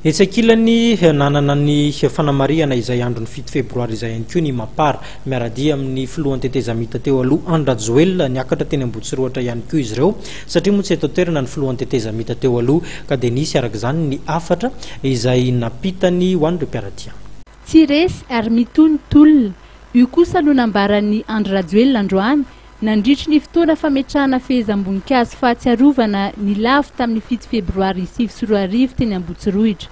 Etsakilany nanana ny fanamariana izay andron'ny 7 febroary izay ihany koa ny Mapar miara-dia amin'i filohan'ny Tetezamita teo aloha Andry Rajoelina Niakatra teny Ambohitsorohitra ihany koa izy ireo satria moa tsy eto an-toerana ny filohan'ny Tetezamita teo aloha ka dia nisy araka izany ny hafatra izay napitany ho an'ireo miara-dia. Tsy resy ary mitony tolona io kosa aloha nambaran'ny Andry Rajoelina androany nandritry ny fotoana fametrahana fehezam-boninkazo fahatsiarovana ny lafo tamin'ny 7 febroary 2024 teny Ambohitsorohitra.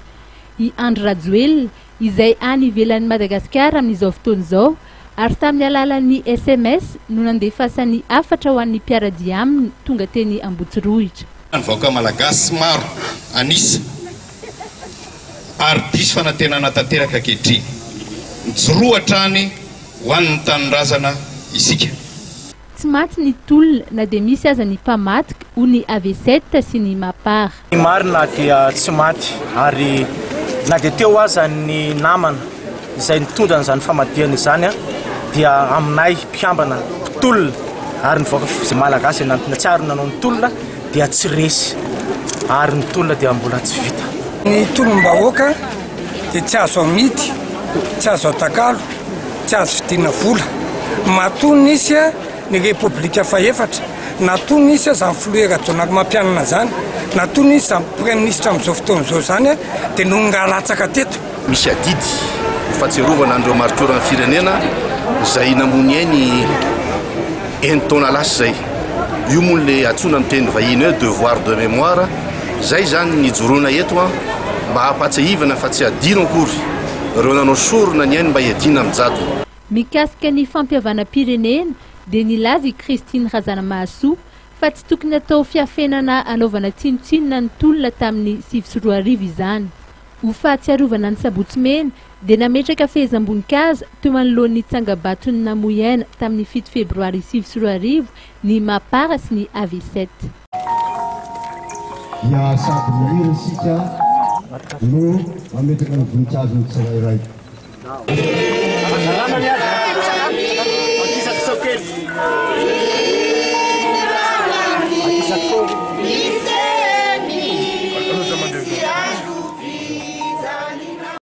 I Andry Rajoelina izay any ivelan'ny Madagasikara amin'izao fotoana izao ary tamin'ny alalan'ny SMS no nandefasany hafatra ho an'ny miara-dia aminy tonga teny Ambohitsorohitra. Vahoaka malagasy maro anisy ary diso fanantenana tanteraka ankehitriny mijorohatra any ho an'ny tanindrazana isika. Tsy maty ny tolona na dia misy aza ny mpamatika ho ny AV7 sy ny Mapar. Ny marina dia tsy maty ary na dia teo aza ny namana izay nitondra n'izany famadihana izany dia aminay mpiambana tolona ary ny vahoaka izay malagasy natsiaro nanao ny tolona dia tsy resy ary ny tolona dia mbola tsy vita. Ny tolom-bahoaka dia tsy azo amity, tsy azo atakalo, tsy azo fidina vola. Matoa nisy ny Repoblika Fahefatra, natoa nisy izany filoha Rajoelina mampianana zany, natoa nisy izany praiministra amin'izao fotoana izao zany dia nongalatsaka teto. Misy adidy fahatsiarovana andreo maritoran'ny firenena izay namony ainy taona lasa zay. Io moa le antsoina amin'ny teny vahiny hoe devoir de mémoire zay zany nijoroana eto mba hampatsiahivana fa tsy adino akory ireo nanao sorona ny ainy mba hiadina amin'ny jadona. Mikasika ny fampiavana-pirenena dia nilaza i Christine Razanamahasoa fa tsy tokony atao fiafenana anaovana tsinotsinona ny tolona tamin'ny 2024 izany. Ho fahatsiarovana ny Sabotsimena dia nametraka fehezam-boninkazo teo manoloan'ny tsangabatony namoiana tamin'ny 7 febroary 2024 ny Mapar sy ny AV7. Dia sady mihira isika no mametraka ny voninkazo ny tsirairay. Nanana